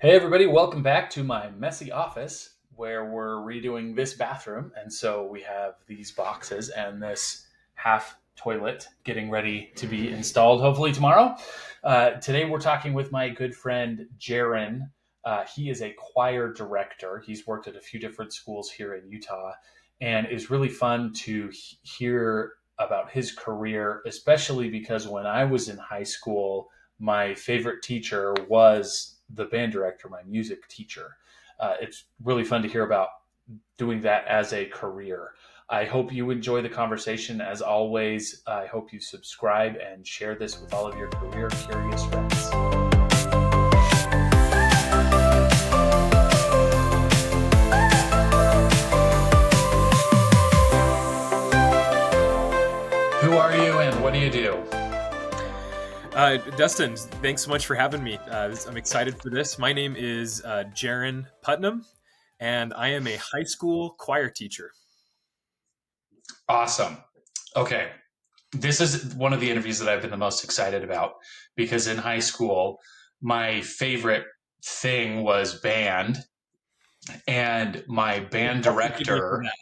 Hey, everybody, welcome back to my messy office where we're redoing this bathroom. And so we have these boxes and this half toilet getting ready to be installed, hopefully tomorrow. Today, we're talking with my good friend Jaron. He is a choir director. He's worked at a few different schools here in Utah, and it's really fun to hear about his career, especially because when I was in high school, my favorite teacher was the band director, my music teacher. It's really fun to hear about doing that as a career. I hope you enjoy the conversation. As always, I hope you subscribe and share this with all of your career curious friends. Who are you and what do you do? Dustin, thanks so much for having me. I'm excited for this. My name is Jaron Putnam, and I am a high school choir teacher. Awesome. Okay. This is one of the interviews that I've been the most excited about because in high school, my favorite thing was band, and my band I'll forgive you for director. that.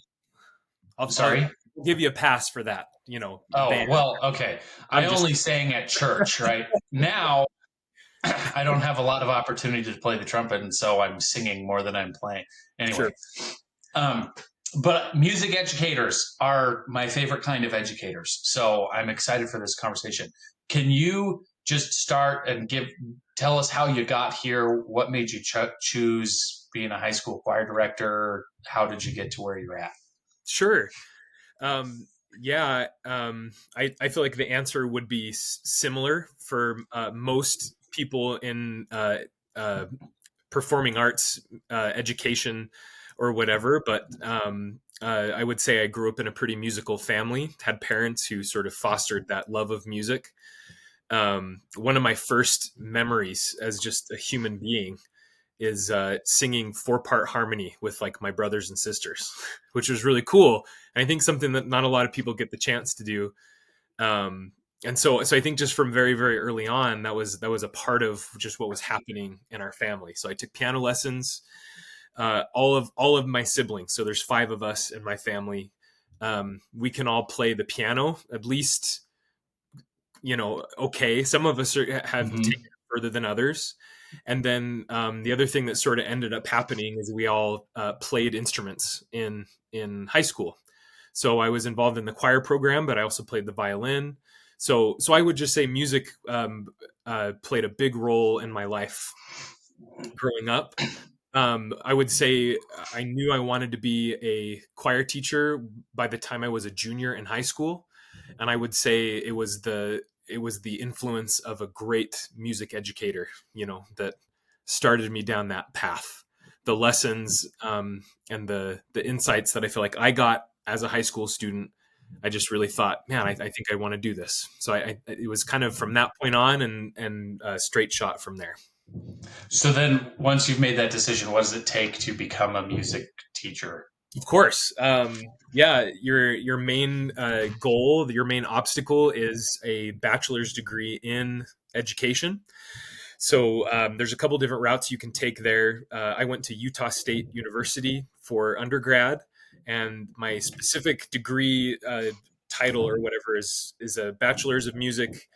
I'll Sorry. give you a pass for that. Oh, Band. well, okay. I I'm just only sang at church, right? Now I don't have a lot of opportunity to play the trumpet, and so I'm singing more than I'm playing. sure. Anyway, um, but music educators are my favorite kind of educators. So I'm excited for this conversation. Can you just start and tell us how you got here? What made you choose being a high school choir director? How did you get to where you're at? Sure. Yeah. I feel like the answer would be similar for most people in performing arts education or whatever. But I would say I grew up in a pretty musical family, had parents who sort of fostered that love of music. One of my first memories as just a human being is singing four-part harmony with like my brothers and sisters, which was really cool. And I think something that not a lot of people get the chance to do. And so I think just from very very early on, that was a part of just what was happening in our family. So I took piano lessons. All of my siblings, so there's five of us in my family. We can all play the piano at least, okay. Some of us have taken Mm-hmm. it further than others. And then the other thing that sort of ended up happening is we all played instruments in high school. So I was involved in the choir program, but I also played the violin. So I would just say music played a big role in my life growing up. I would say I knew I wanted to be a choir teacher by the time I was a junior in high school, and I would say it was the influence of a great music educator, that started me down that path. The lessons and the insights that I feel like I got as a high school student, I just really thought, man, I think I want to do this. So it was kind of from that point on, and straight shot from there. So then, once you've made that decision, what does it take to become a music teacher? Of course. Yeah, your main goal, your main obstacle is a bachelor's degree in education. So there's a couple different routes you can take there. I went to Utah State University for undergrad, and my specific degree title or whatever is a bachelor's of music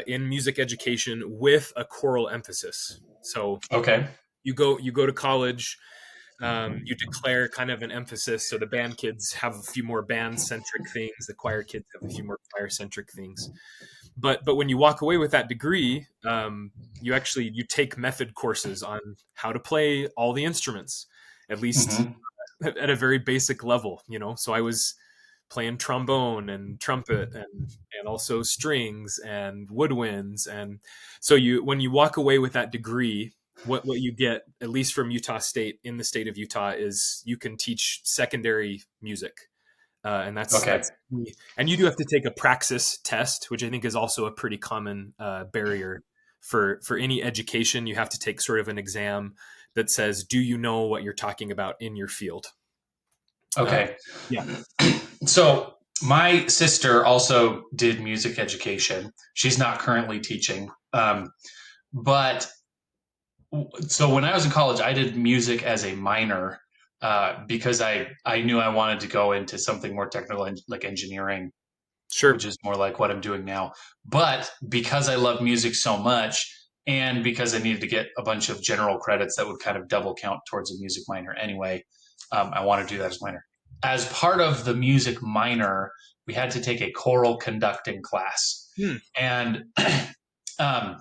in music education with a choral emphasis. So Okay. you go to college, you declare kind of an emphasis. So the band kids have a few more band centric things. The choir kids have a few more choir centric things. But when you walk away with that degree, you take method courses on how to play all the instruments, at least Mm-hmm. at a very basic level. So I was playing trombone and trumpet and also strings and woodwinds. And so when you walk away with that degree, what you get, at least from Utah State, in the state of Utah, is you can teach secondary music. And Okay. that's and you do have to take a praxis test, which I think is also a pretty common barrier for any education. You have to take sort of an exam that says, do you know what you're talking about in your field? uh, Okay. yeah. So my sister also did music education. She's not currently teaching, but So when I was in college, I did music as a minor because I knew I wanted to go into something more technical, like engineering, which Sure. is more like what I'm doing now. But because I love music so much, and because I needed to get a bunch of general credits that would kind of double count towards a music minor anyway, I want to do that as minor. As part of the music minor, we had to take a choral conducting class, Hmm. and um,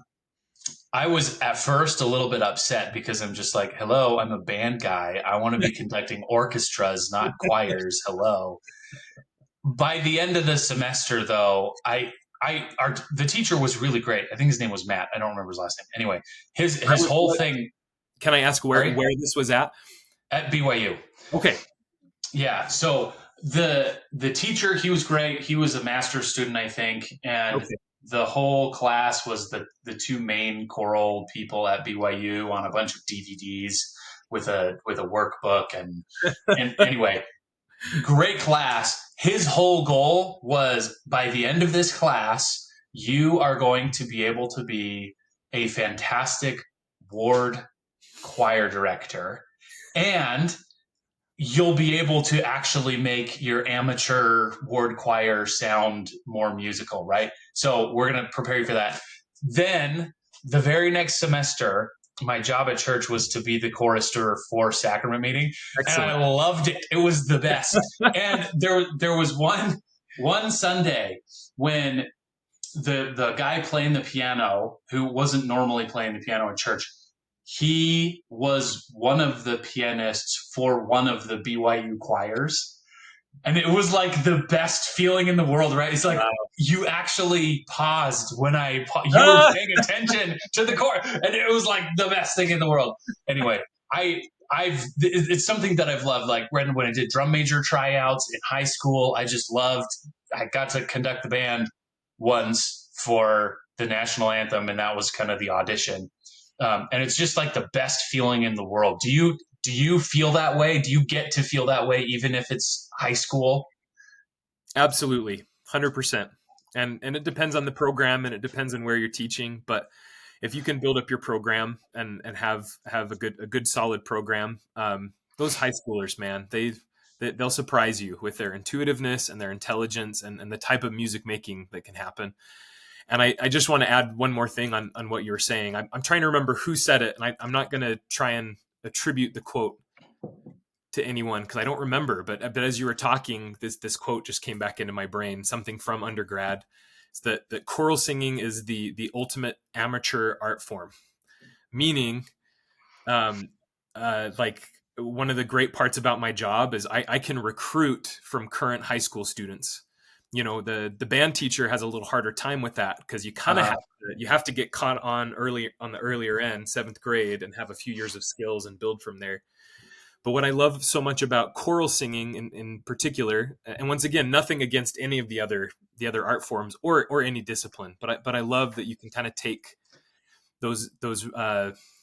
I was at first a little bit upset because I'm just like, hello, I'm a band guy. I want to be conducting orchestras, not choirs. Hello. By the end of the semester, though, the teacher was really great. I think his name was Matt. I don't remember his last name. Anyway, his whole thing. Can I ask Sorry, where this was at? at BYU. Okay. Yeah. So the teacher, he was great. He was a master's student, I think, and Okay. the whole class was the two main choral people at BYU on a bunch of DVDs with a workbook and anyway, great class. His whole goal was by the end of this class, you are going to be able to be a fantastic ward choir director and you'll be able to actually make your amateur ward choir sound more musical, right? So we're going to prepare you for that. Then the very next semester, my job at church was to be the chorister for sacrament meeting, and I Excellent. loved it. It was the best. And there was one Sunday when the guy playing the piano who wasn't normally playing the piano in church, he was one of the pianists for one of the BYU choirs. And it was like the best feeling in the world, right? It's like Wow. you actually paused when you were Ah! paying attention to the chord, and it was like the best thing in the world. Anyway, it's something that I've loved. Like when I did drum major tryouts in high school, I just loved. I got to conduct the band once for the national anthem, and that was kind of the audition. And it's just like the best feeling in the world. Do you feel that way? Do you get to feel that way even if it's high school? Absolutely. 100%. And it depends on the program and it depends on where you're teaching, but if you can build up your program and have a good solid program, those high schoolers, man, they'll surprise you with their intuitiveness and their intelligence and the type of music making that can happen. And I just want to add one more thing on what you were saying. I'm trying to remember who said it, and I'm not going to try and attribute the quote to anyone because I don't remember. But as you were talking, this quote just came back into my brain. Something from undergrad. It's that choral singing is the ultimate amateur art form, meaning, um, like one of the great parts about my job is I can recruit from current high school students. You know, the band teacher has a little harder time with that because you kind of Uh, you have to get caught on early on the earlier end, seventh grade, and have a few years of skills and build from there. But what I love so much about choral singing in particular, and once again, nothing against any of the other art forms or any discipline, but I love that you can kind of take those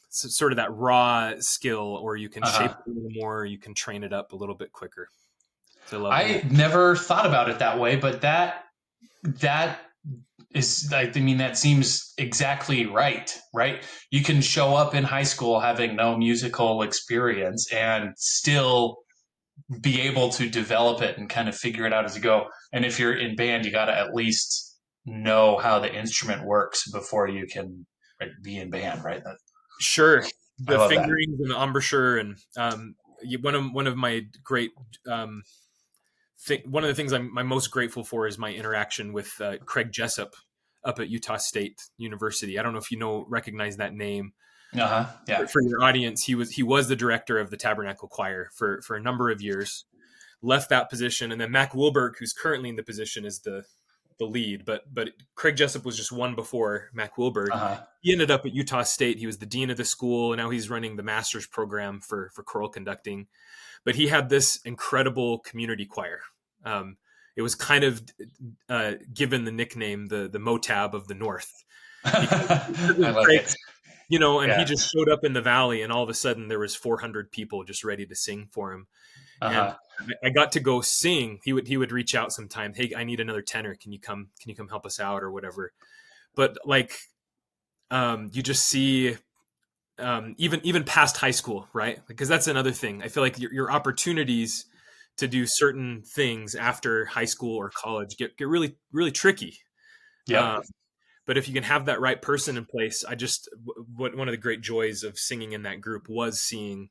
sort of that raw skill, or you can shape uh-huh. it a little more, or you can train it up a little bit quicker. So I love I never thought about it that way, but that is, I mean, that seems exactly right, right? You can show up in high school having no musical experience and still be able to develop it and kind of figure it out as you go. And if you're in band, you got to at least know how the instrument works before you can be in band, right? sure I the love that. fingerings and the embouchure and one of my great one of the things I'm most grateful for is my interaction with Craig Jessup up at Utah State University. I don't know if you recognize that name. Uh huh. Yeah. For your audience, he was the director of the Tabernacle Choir for a number of years. Left that position, and then Mac Wilberg, who's currently in the position, is the lead. But Craig Jessup was just one before Mac Wilberg. Uh huh. He ended up at Utah State. He was the dean of the school, and now he's running the master's program for choral conducting. But he had this incredible community choir. It was kind of given the nickname the Motab of the North because I of like it. Craig's, and he Yeah. just showed up in the valley, and all of a sudden there was 400 people just ready to sing for him. Uh And huh. I got to go sing. He would reach out sometime. Hey, I need another tenor. Can you come help us out or whatever? But like, you just see even past high school, right? Because that's another thing. I feel like your opportunities to do certain things after high school or college get really really tricky. Yep. Um, but if you can have that right person in place, I just what one of the great joys of singing in that group was seeing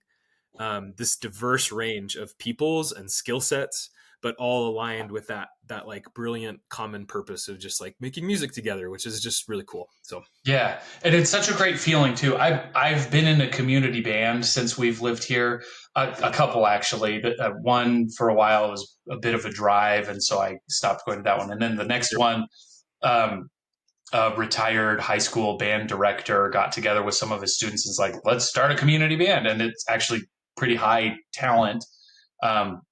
this diverse range of peoples and skill sets, but all aligned with that like brilliant common purpose of just like making music together, which is just really cool. So Yeah, and it's such a great feeling too. I've been in a community band since we've lived here, a couple actually. But one for a while was a bit of a drive, and so I stopped going to that one. And then the next one, um, a retired high school band director got together with some of his students and was like, "Let's start a community band," and it's actually pretty high talent.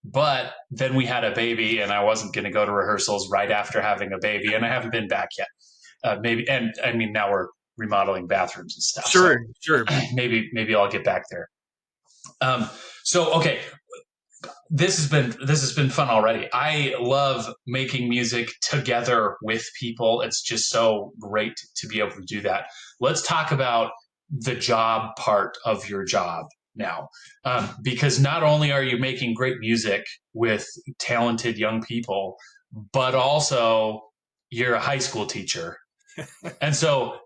But then we had a baby, and I wasn't going to go to rehearsals right after having a baby, and I haven't been back yet. Maybe, and I mean, now we're remodeling bathrooms and stuff, so sure. maybe I'll get back there. Um, so okay, this has been fun already. I love making music together with people. It's just so great to be able to do that. Let's talk about the job part of your job now, because not only are you making great music with talented young people, but also you're a high school teacher. And so,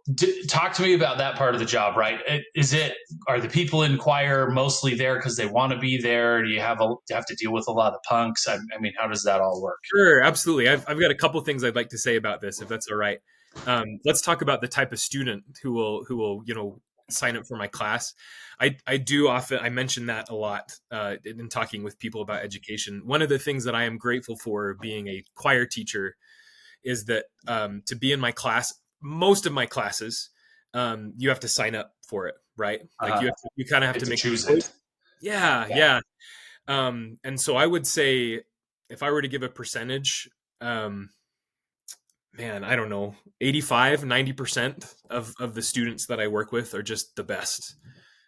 talk to me about that part of the job. Right? Is it are the people in choir mostly there because they want to be there? Do you have to deal with a lot of punks? I mean, how does that all work? Sure, absolutely. I've got a couple things I'd like to say about this, if that's all right. Let's talk about the type of student who will sign up for my class. I do often I mention that a lot in talking with people about education. One of the things that I am grateful for being a choir teacher is that to be in my class, most of my classes, you have to sign up for it, right? Like Uh, you kind of have get to to make choose a choice. it. Yeah, Yeah. yeah. And so I would say if I were to give a percentage, um, man, I don't know, 85, 90% of the students that I work with are just the best.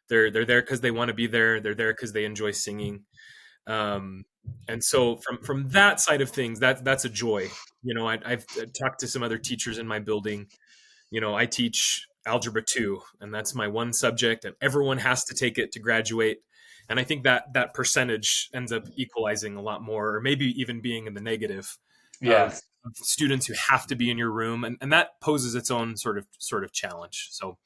They're there because they want to be there. They're there because they enjoy singing. Um, and so from that side of things, that's a joy. I've talked to some other teachers in my building. I teach algebra 2, and that's my one subject, and everyone has to take it to graduate. And I think that percentage ends up equalizing a lot more, or maybe even being in the negative Yeah. of students who have to be in your room, and that poses its own sort of challenge. So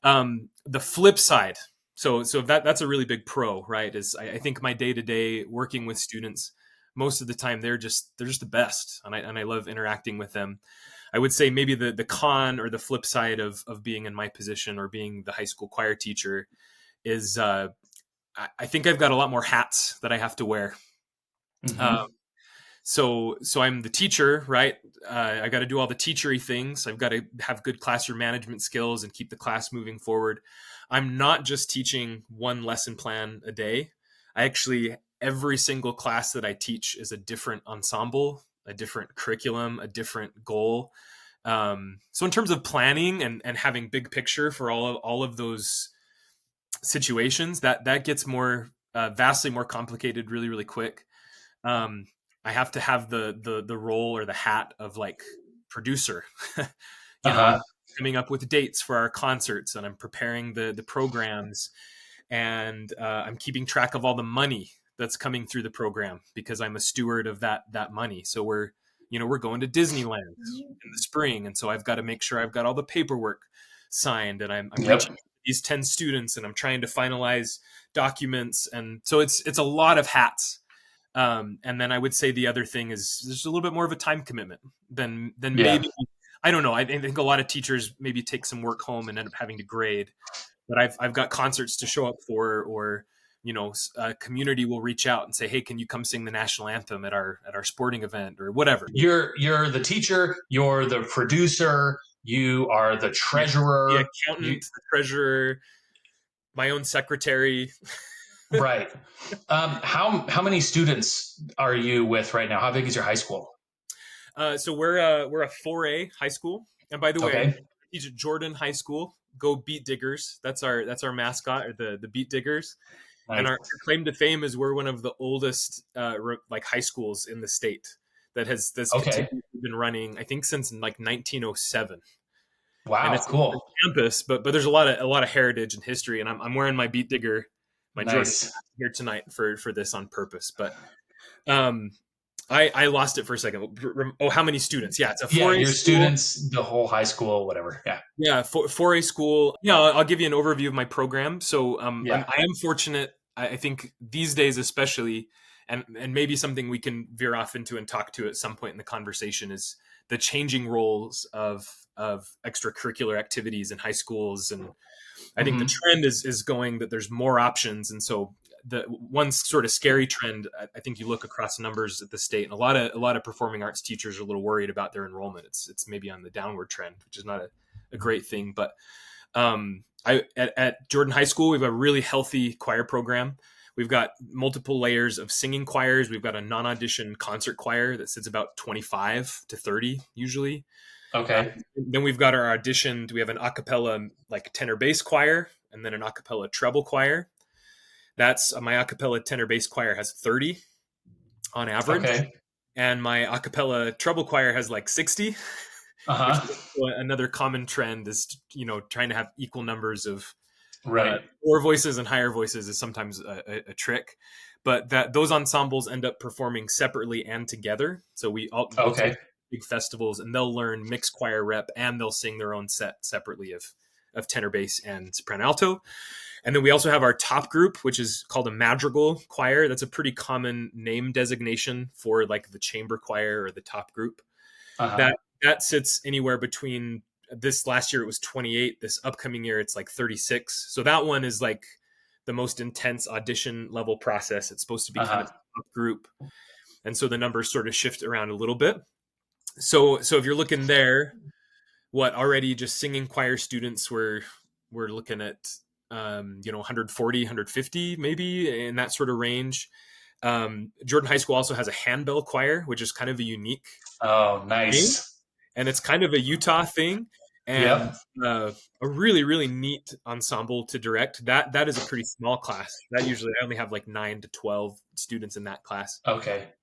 the flip side, so that's a really big pro, right? Is I think my day to day working with students, most of the time they're just the best, and I love interacting with them. I would say maybe the con or the flip side of being in my position or being the high school choir teacher is I think I've got a lot more hats that I have to wear. Uh, Hmm. so I'm the teacher, right? I got to do all the teachery things. I've got to have good classroom management skills and keep the class moving forward. I'm not just teaching one lesson plan a day. I actually every single class that I teach is a different ensemble, a different curriculum, a different goal. So in terms of planning and having big picture for all of those situations, that gets more vastly more complicated really really quick. um, I have to have the role or the hat of like producer. I'm Uh-huh. coming up with dates for our concerts, and I'm preparing the programs, and I'm keeping track of all the money that's coming through the program because I'm a steward of that money. So we're going to Disneyland in the spring, and so I've got to make sure I've got all the paperwork signed, and I'm reaching Yep. these 10 students, and I'm trying to finalize documents, and so it's a lot of hats. And then I would say the other thing is there's a little bit more of a time commitment than Yeah. maybe I don't know. I think a lot of teachers maybe take some work home and end up having to grade, but I've got concerts to show up for, or a community will reach out and say, hey, can you come sing the national anthem at our sporting event or whatever. You're the teacher, you're the producer, you are the The, the treasurer. You accountant, the treasurer, my own secretary. right. How many students are you with right now? How big is your high school? So we're a 4A high school, and by the way, I Okay. teach at Jordan High School. Go Beat Diggers! That's our mascot, or the Beat Diggers. And Nice. our claim to fame is we're one of the oldest like high schools in the state that's Okay. continued been running. I think since like 1907. and Wow, it's on cool. campus, but there's a lot of heritage and history, and I'm wearing my Beat Digger, my Jordan Nice. here tonight for this on purpose. But um, I lost it for a second. Oh, how many students? Yeah, it's a Yeah, 4A your school. students, the whole high school, whatever. Yeah. Yeah, 4A school. Yeah, I'll give you an overview of my program. So Yeah. I am fortunate. I think these days, especially, and maybe something we can veer off into and talk to at some point in the conversation is the changing roles of extracurricular activities in high schools. And I think the Hmm. trend is going that there's more options. And so the one sort of scary trend, I think you look across numbers at the state, and a lot of performing arts teachers are a little worried about their enrollment. It's maybe on the downward trend, which is not a great thing. But at Jordan High School, we have a really healthy choir program. We've got multiple layers of singing choirs. We've got a non-audition concert choir that sits about 25 to 30 usually. Uh, Okay. then we've got our auditioned. We have an a cappella like tenor bass choir, and then an a cappella treble choir. That's my a cappella tenor bass choir has 30 on average, Okay. and my a cappella treble choir has like 60, which Uh-huh. is another common trend is trying to have equal numbers of Right. lower voices and higher voices is sometimes a trick, but that those ensembles end up performing separately and together. So we'll take Okay. big festivals and they'll learn mixed choir rep and they'll sing their own set separately of tenor bass and soprano alto. And then we also have our top group, which is called a madrigal choir. That's a pretty common name designation for like the chamber choir or the top group. Uh-huh. That sits anywhere between this last year it was 28. This upcoming year it's like 36. So that one is like the most intense audition level process. It's supposed to be kind of Uh-huh. a top group, and so the numbers sort of shift around a little bit. So if you're looking there, what already just singing choir students we're looking at 140 150 maybe in that sort of range. Jordan High School also has a handbell choir, which is kind of a unique Oh, thing, nice. and it's kind of a Utah thing, and Yep. a really really neat ensemble to direct. That is a pretty small class. That usually I only have like 9 to 12 students in that class. Okay.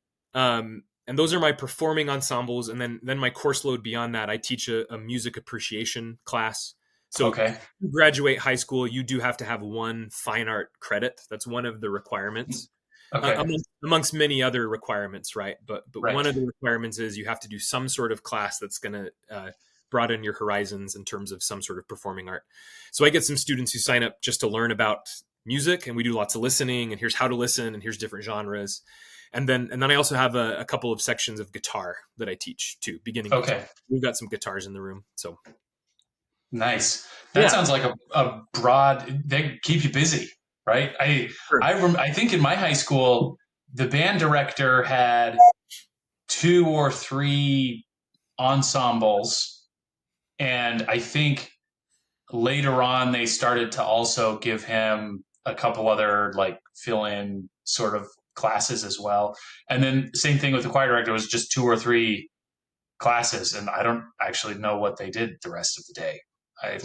And those are my performing ensembles, and then my course load beyond that, I teach a music appreciation class. So Okay. you graduate high school, you do have to have one fine art credit. That's one of the requirements, Okay. amongst many other requirements, right? But one Right. of the requirements is you have to do some sort of class that's going to broaden your horizons in terms of some sort of performing art. So I get some students who sign up just to learn about music, and we do lots of listening, and here's how to listen, and here's different genres. And then I also have a couple of sections of guitar that I teach too, beginning guitar. Okay. We've got some guitars in the room, so Nice. That yeah, sounds like a broad, they keep you busy, right? sure. I think in my high school, the band director had two or three ensembles, and I think later on they started to also give him a couple other like fill in sort of classes as well. And then same thing with the choir director, was just two or three classes, and I don't actually know what they did the rest of the day. I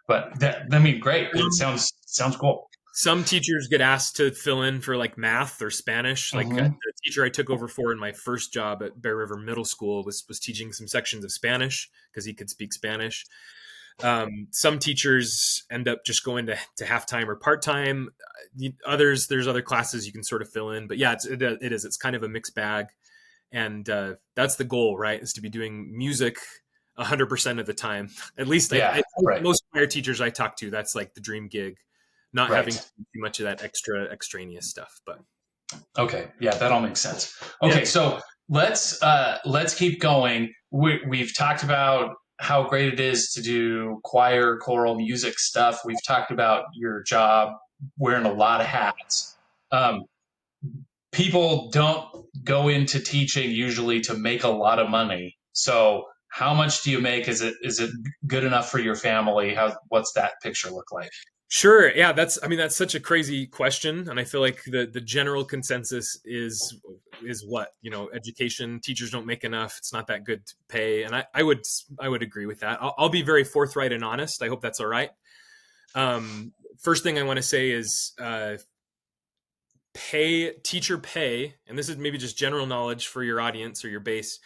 But that, I mean, great. It Um, sounds cool. some teachers get asked to fill in for like math or Spanish. Like Hmm. the teacher I took over for in my first job at Bear River Middle School was teaching some sections of Spanish because he could speak Spanish. Some teachers end up just going to half-time or part-time. Others, there's other classes you can sort of fill in, but yeah, it is it's kind of a mixed bag, and that's the goal, right, is to be doing music 100% of the time. At least Yeah. Right. most choir teachers I talk to, that's like the dream gig, not having Right. to do too much of that extraneous stuff. But Okay. Yeah, that all makes sense. yeah, Okay, so let's keep going. We've talked about how great it is to do choir, choral, music stuff. We've talked about your job wearing a lot of hats. Um, People don't go into teaching usually to make a lot of money. So, how much do you make? Is it good enough for your family? What's that picture look like? sure. Yeah, that's such a crazy question, and I feel like the general consensus is what education teachers don't make enough. It's not that good to pay, and I would agree with that. I'll be very forthright and honest. I hope that's all right. First thing I want to say is teacher pay, and this is maybe just general knowledge for your audience or your base.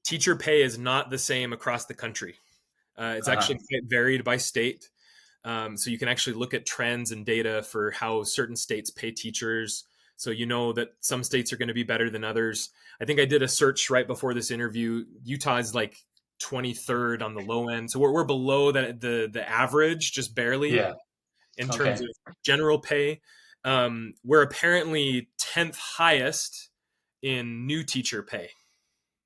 Teacher pay is not the same across the country. It's Uh-huh. actually quite varied by state. So you can actually look at trends and data for how certain states pay teachers. So you know that some states are going to be better than others. I think I did a search right before this interview. Utah is like 23rd on the low end, so we're below the average, just barely Yeah. in terms Okay. of general pay. We're apparently 10th highest in new teacher pay,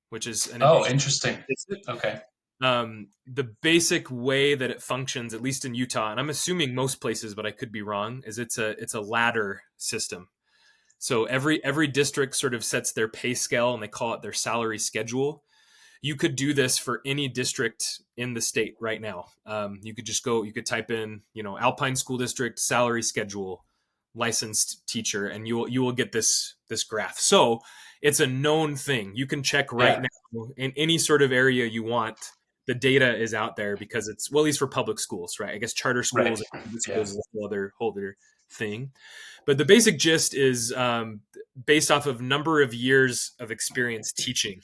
which is an Oh, interesting interesting. statistic. Okay. The basic way that it functions, at least in Utah, and I'm assuming most places, but I could be wrong, is it's a ladder system. So every district sort of sets their pay scale, and they call it their salary schedule. You could do this for any district in the state right now. You could just go, you could type in, Alpine School District salary schedule, licensed teacher, and you will get this graph. So it's a known thing. You can check right Yeah. now in any sort of area you want. The data is out there because it's, well, at least for public schools, right? I guess charter schools Right. and private Yeah. schools is a whole other thing. But the basic gist is based off of number of years of experience teaching.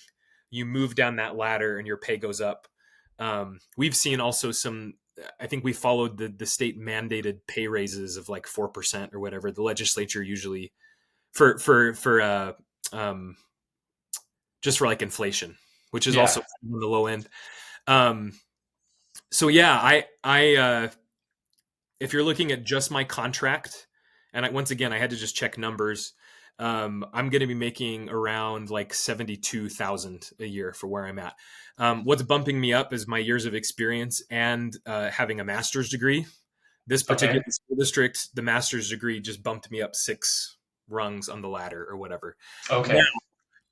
You move down that ladder and your pay goes up. We've seen also some. I think we followed the state mandated pay raises of like 4% or whatever. The legislature usually for um, just for like inflation, which is also Yeah. on the low end. Um, so yeah, I if you're looking at just my contract, and once again, I had to just check numbers. I'm going to be making around like 72,000 a year for where I'm at. What's bumping me up is my years of experience and having a master's degree. This particular Okay. school district, the master's degree just bumped me up 6 rungs on the ladder or whatever. Now, Okay.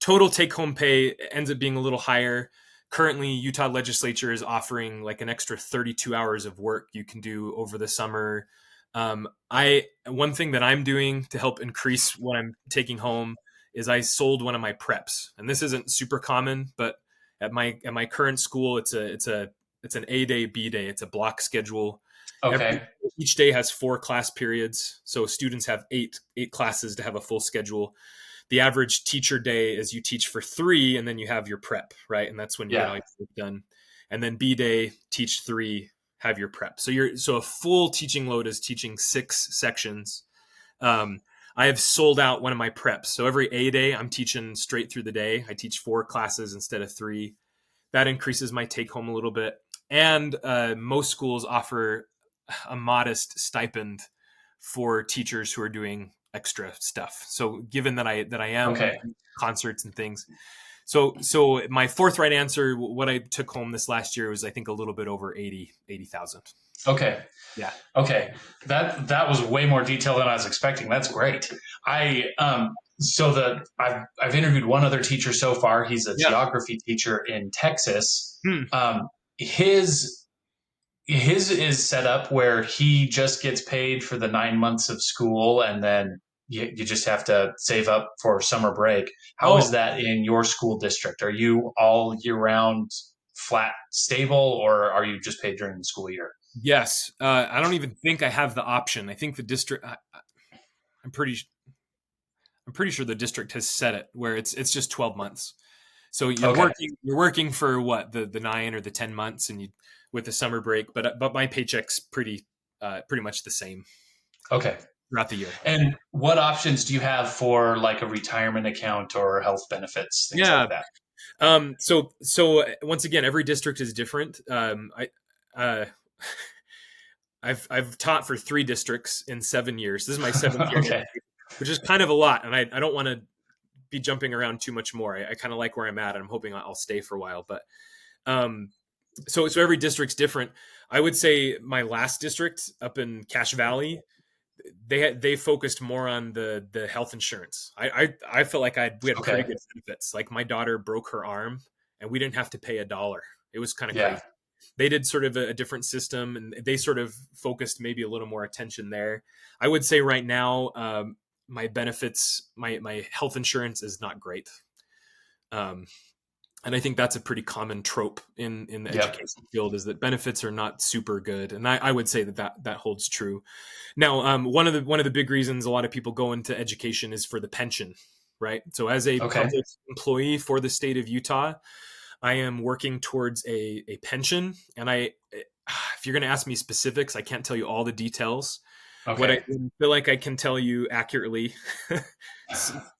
total take home pay ends up being a little higher. Currently, Utah legislature is offering like an extra 32 hours of work you can do over the summer. I One thing that I'm doing to help increase what I'm taking home is I sold one of my preps, and this isn't super common, but at my current school, it's an A day, B day. It's a block schedule. Every Okay. Each day has 4 class periods, so students have eight classes to have a full schedule. The average teacher day is you teach for 3 and then you have your prep, right? And that's when you get all Yeah. your work done. And then B day, teach 3, have your prep. So a full teaching load is teaching 6 sections. Um, I have sold out one of my preps. So every A day, I'm teaching straight through the day. I teach 4 classes instead of 3. That increases my take home a little bit. And most schools offer a modest stipend for teachers who are doing extra stuff. So given that I am Okay. concerts and things, so my fourth right answer, what I took home this last year was I think a little bit over 80,000. Okay. Yeah. Okay. That was way more detailed than I was expecting. That's great. I so the I've interviewed one other teacher so far. He's a Yeah. geography teacher in Texas. Hmm. His is set up where he just gets paid for the 9 months of school, and then you just have to save up for summer break. How is Oh, that in your school district? Are you all year round flat stable, or are you just paid during the school year? yes. I don't even think I have the option. I think the district. I'm pretty. I'm pretty sure the district has set it where it's just 12 months. So Okay. you're working for what, the 9 or the 10 months, and you with the summer break, but my paycheck's pretty much the same Okay. throughout the year. And what options do you have for like a retirement account or health benefits, things like Yeah. that? So once again, every district is different. Uh, I've taught for 3 districts in 7 years. This is my seventh year, Okay. which is kind of a lot, and I don't want to be jumping around too much more. I kind of like where I'm at, and I'm hoping I'll stay for a while. But um, so every district's different. I would say my last district up in Cache Valley, they focused more on the health insurance. I felt like we had pretty Okay. good benefits. Like my daughter broke her arm, and we didn't have to pay a dollar. It was kind of Yeah. crazy. They did sort of a different system, and they sort of focused maybe a little more attention there. I would say right now, my benefits, my health insurance is not great. Um, and I think that's a pretty common trope in the Yep. education field, is that benefits are not super good, and I would say that holds true. Now, one of the big reasons a lot of people go into education is for the pension, right? So as a Okay. public employee for the state of Utah, I am working towards a pension, and if you're going to ask me specifics, I can't tell you all the details. What I Okay. feel like I can tell you accurately,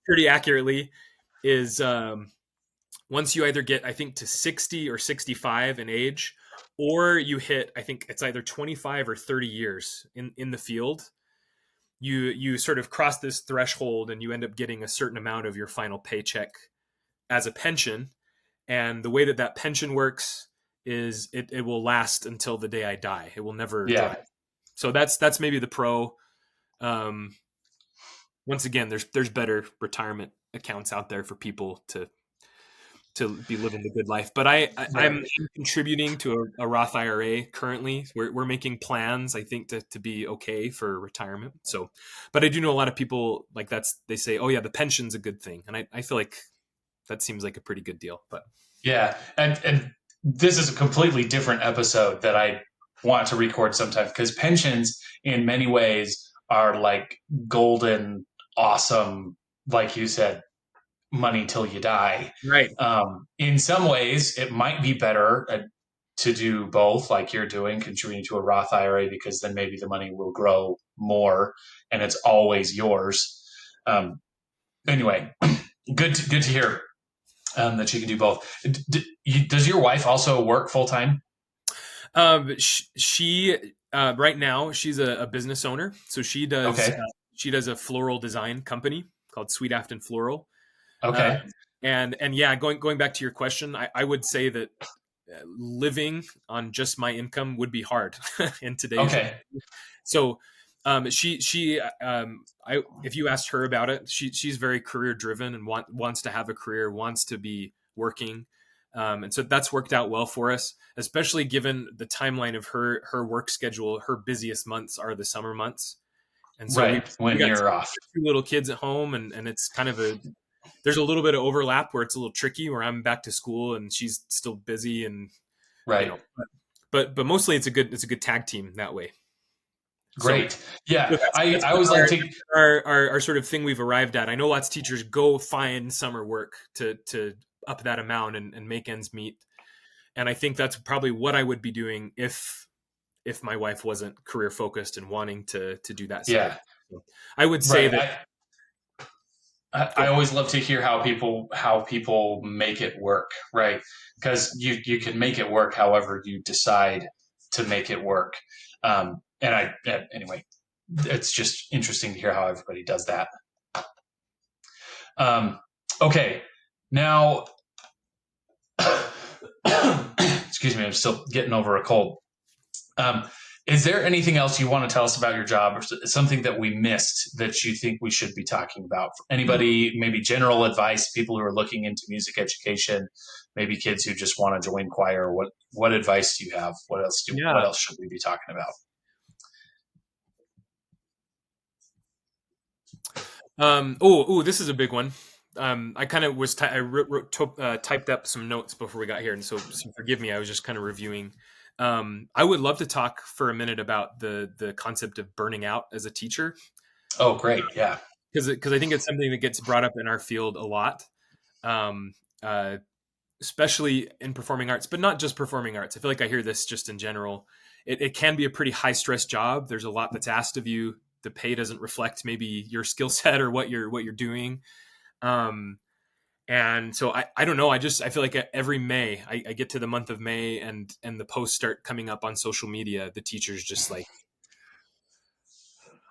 pretty accurately, is once you either get, I think, to 60 or 65 in age, or you hit, I think it's either 25 or 30 years in the field, you sort of cross this threshold and you end up getting a certain amount of your final paycheck as a pension. And the way that that pension works is it will last until the day I die. It will never dry. Yeah. So that's maybe the pro. Um, Once again, there's better retirement accounts out there for people to be living the good life. But I'm Right. contributing to a Roth IRA currently. We're making plans, I think, to be okay for retirement. So, but I do know a lot of people like they say, oh yeah, the pension's a good thing. And I feel like that seems like a pretty good deal. But Yeah. And this is a completely different episode that I want to record sometime because pensions, in many ways, are like golden, awesome, like you said, money till you die. right. In some ways, it might be better to do both, like you're doing, contributing to a Roth IRA, because then maybe the money will grow more and it's always yours. Um, anyway, good to hear that you can do both. Does your wife also work full time? She right now she's a business owner, so Okay. she does a floral design company called Sweet Afton Floral. Uh, Okay. and yeah, going back to your question, I would say that living on just my income would be hard in today's. Okay. So she I if you asked her about it, she's very career driven and wants to have a career, wants to be working. And so that's worked out well for us, especially given the timeline of her work schedule. Her busiest months are the summer months, and so Right. we When got you're off. two little kids at home, and it's kind of there's a little bit of overlap where it's a little tricky, where I'm back to school and she's still busy, and you Right. know, but mostly it's a good tag team that way. So Great. Yeah. that's I kind always of like to. our sort of thing we've arrived at. I know lots of teachers go find summer work to up that amount and make ends meet. And I think that's probably what I would be doing if my wife wasn't career focused and wanting to do that side. Yeah. So I would say Right. that. I Go ahead. always love to hear how people make it work, right? Because you can make it work however you decide to make it work. Anyway, it's just interesting to hear how everybody does that. Um, okay, now, excuse me, I'm still getting over a cold. Um, is there anything else you want to tell us about your job, or something that we missed that you think we should be talking about? Anybody, maybe general advice, people who are looking into music education, maybe kids who just want to join choir. What advice do you have? What Yeah. else should we be talking about? This is a big one. I kind of was typed up some notes before we got here, and so forgive me. I was just kind of reviewing. I would love to talk for a minute about the concept of burning out as a teacher, Oh, great. Yeah. because I think it's something that gets brought up in our field a lot, um, uh, especially in performing arts, but not just performing arts. I feel like I hear this just in general. It can be a pretty high stress job. There's a lot that's asked of you. The pay doesn't reflect maybe your skill set or what you're doing. Um, and so I don't know. I feel like every May I get to the month of May and the posts start coming up on social media. The teachers just like,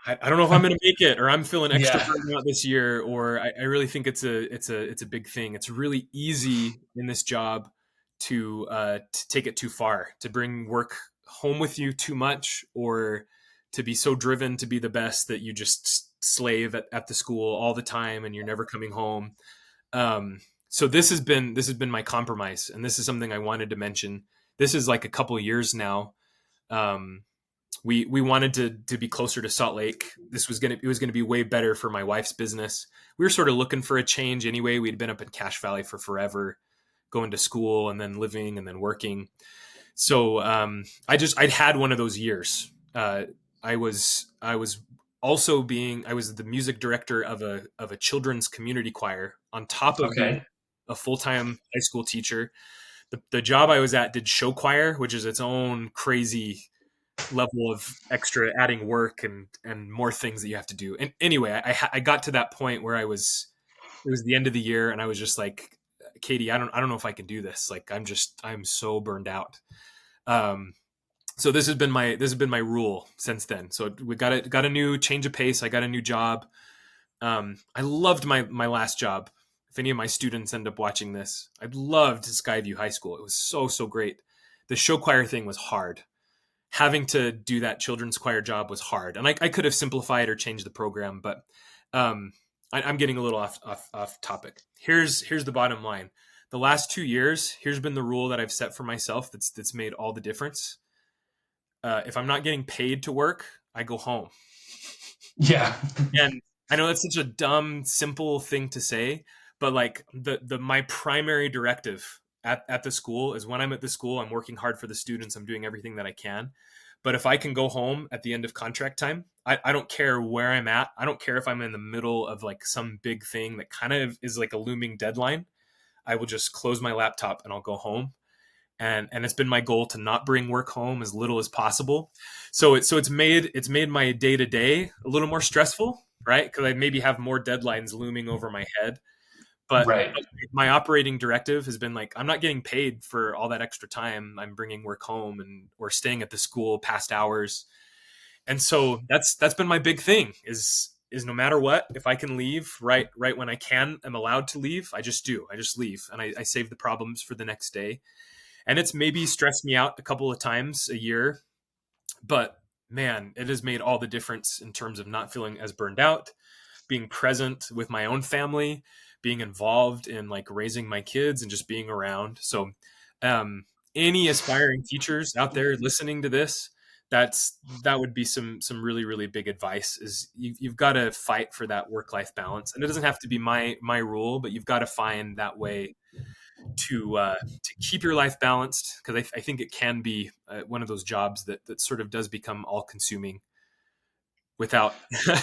I don't know if I'm going to make it, or I'm feeling extra Yeah. burnout out this year, or I really think it's a big thing. It's really easy in this job to take it too far, to bring work home with you too much, or to be so driven to be the best that you just slave at the school all the time and you're never coming home. Um, so this has been my compromise, and this is something I wanted to mention. This is like a couple of years now. Um, we wanted to be closer to Salt Lake. It was gonna be way better for my wife's business. We were sort of looking for a change anyway. We'd been up in Cache Valley for forever, going to school and then living and then working. So I'd had one of those years. I was the music director of a children's community choir on top of being Okay. a full time high school teacher. The job I was at did show choir, which is its own crazy level of extra adding work and more things that you have to do. And anyway, I got to that point where it was the end of the year, and I was just like, Katie, I don't know if I can do this. Like, I'm so burned out. Um, so this has been my rule since then. So we got a new change of pace. I got a new job. I loved my last job. If any of my students end up watching this, I loved Skyview High School. It was so great. The show choir thing was hard. Having to do that children's choir job was hard, and I could have simplified or changed the program, but I'm getting a little off topic. Here's the bottom line. The last 2 years, here's been the rule that I've set for myself that's made all the difference. If I'm not getting paid to work, I go home. Yeah. And I know that's such a dumb, simple thing to say, but like the my primary directive at the school is when I'm at the school, I'm working hard for the students, I'm doing everything that I can. But if I can go home at the end of contract time, I don't care where I'm at. I don't care if I'm in the middle of like some big thing that kind of is like a looming deadline. I will just close my laptop and I'll go home. And it's been my goal to not bring work home as little as possible. It's made my day to day a little more stressful, right? Because I maybe have more deadlines looming over my head. But Right. my operating directive has been like, I'm not getting paid for all that extra time I'm bringing work home and or staying at the school past hours. And so that's been my big thing is no matter what, if I can leave right when I can, I'm allowed to leave. I just do. I just leave, and I save the problems for the next day. And it's maybe stressed me out a couple of times a year, but man, it has made all the difference in terms of not feeling as burned out, being present with my own family, being involved in like raising my kids and just being around. So, um, any aspiring teachers out there listening to this, that would be some really big advice. Is you've got to fight for that work life balance, and it doesn't have to be my rule, but you've got to find that way to keep your life balanced, because I think it can be one of those jobs that sort of does become all consuming without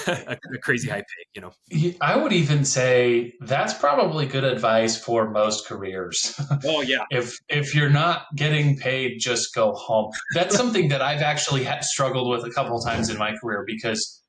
a crazy high pay, you know. I would even say that's probably good advice for most careers. Oh yeah, If you're not getting paid, just go home. That's something that I've actually struggled with a couple of times in my career because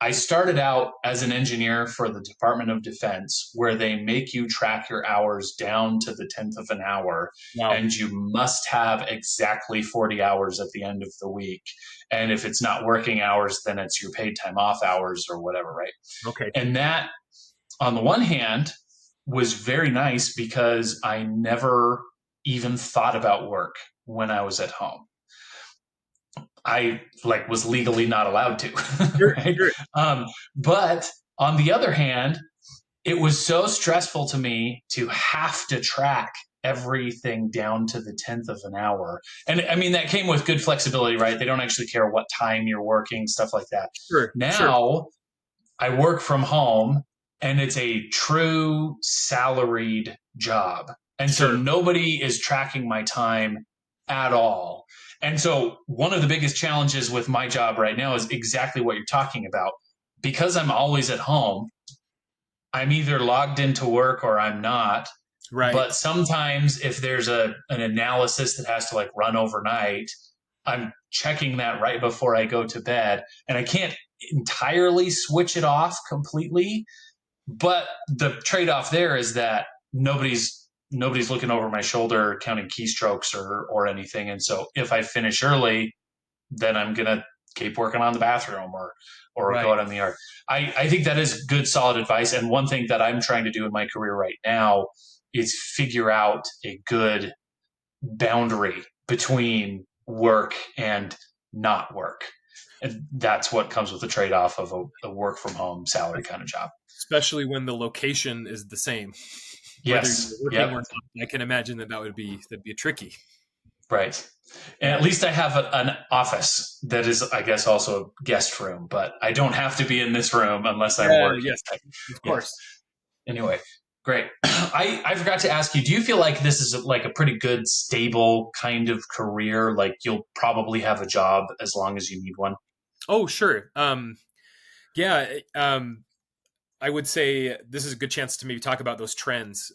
I started out as an engineer for the Department of Defense, where they make you track your hours down to the tenth of an hour, wow, and you must have exactly 40 hours at the end of the week. And if it's not working hours, then it's your paid time off hours or whatever, right? okay, And that, on the one hand, was very nice because I never even thought about work when I was at home. I like was legally not allowed to, sure, right? sure, Um, but on the other hand, it was so stressful to me to have to track everything down to the tenth of an hour. And I mean, that came with good flexibility, right? They don't actually care what time you're working, stuff like that. sure, sure, Now I work from home and it's a true salaried job. And so sure, nobody is tracking my time at all. And so one of the biggest challenges with my job right now is exactly what you're talking about. Because I'm always at home, I'm either logged into work or I'm not. right, But sometimes if there's an analysis that has to like run overnight, I'm checking that right before I go to bed. And I can't entirely switch it off completely. But the trade-off there is that nobody's looking over my shoulder counting keystrokes or anything. And so if I finish early, then I'm gonna keep working on the bathroom or go right. out in the yard. I think that is good, solid advice. And one thing that I'm trying to do in my career right now is figure out a good boundary between work and not work. And that's what comes with the trade off of a work from home salary kind of job. Especially when the location is the same, whether you're Yes. working or Yep. not. I can imagine that'd be tricky. Right. And at Yeah, least I have an office that is, I guess, also a guest room, but I don't have to be in this room unless I'm yeah, working. yes, of Yes. course. Anyway, great. I forgot to ask you, do you feel like this is like a pretty good, stable kind of career? Like you'll probably have a job as long as you need one? Oh, sure. Yeah. I would say this is a good chance to maybe talk about those trends.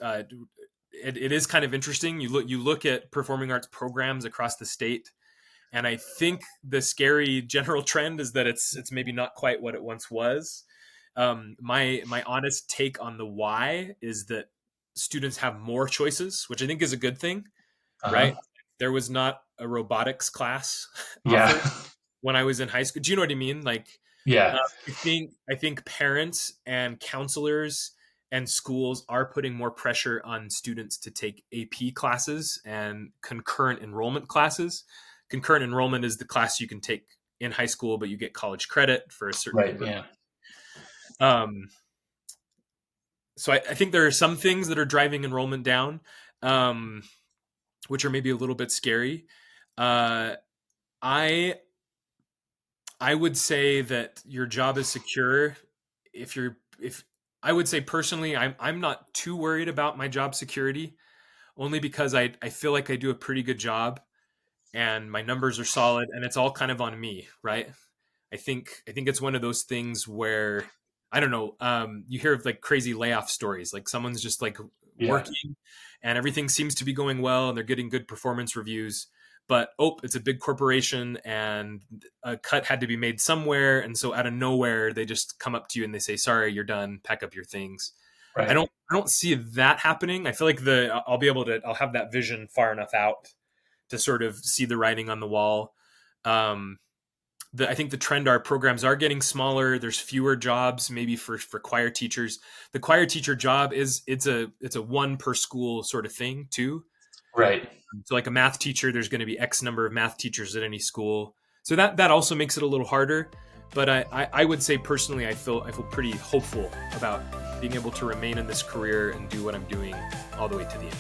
it is kind of interesting. You look at performing arts programs across the state, and I think the scary general trend is that it's maybe not quite what it once was. My honest take on the why is that students have more choices, which I think is a good thing, right? Uh-huh. There was not a robotics class Yeah. offered when I was in high school. Do you know what I mean? Like, Yeah. I think parents and counselors and schools are putting more pressure on students to take AP classes and concurrent enrollment classes. Concurrent enrollment is the class you can take in high school, but you get college credit for a certain Right. number. Yeah. Um, so I think there are some things that are driving enrollment down, um, which are maybe a little bit scary. Uh, I I would say that your job is secure if I would say personally I'm not too worried about my job security, only because I feel like I do a pretty good job and my numbers are solid and it's all kind of on me, right? I think it's one of those things where I don't know. You hear of like crazy layoff stories, like someone's just like Yeah. working, and everything seems to be going well, and they're getting good performance reviews. But it's a big corporation, and a cut had to be made somewhere, and so out of nowhere, they just come up to you and they say, "Sorry, you're done. Pack up your things." I Right. don't I don't see that happening. I feel like I'll have that vision far enough out to sort of see the writing on the wall. Um, I think the trend our programs are getting smaller. There's fewer jobs, maybe for choir teachers. The choir teacher job it's a one per school sort of thing too. Right. So like a math teacher, there's going to be X number of math teachers at any school. So that also makes it a little harder. But I would say personally, I feel pretty hopeful about being able to remain in this career and do what I'm doing all the way to the end.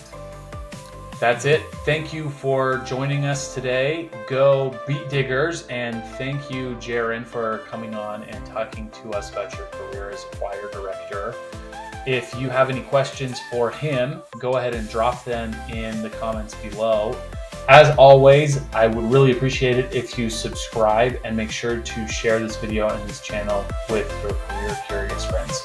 That's it. Thank you for joining us today. Go Beat Diggers, and thank you, Jaron, for coming on and talking to us about your career as a choir director. If you have any questions for him, go ahead and drop them in the comments below. As always, I would really appreciate it if you subscribe and make sure to share this video and this channel with your career curious friends.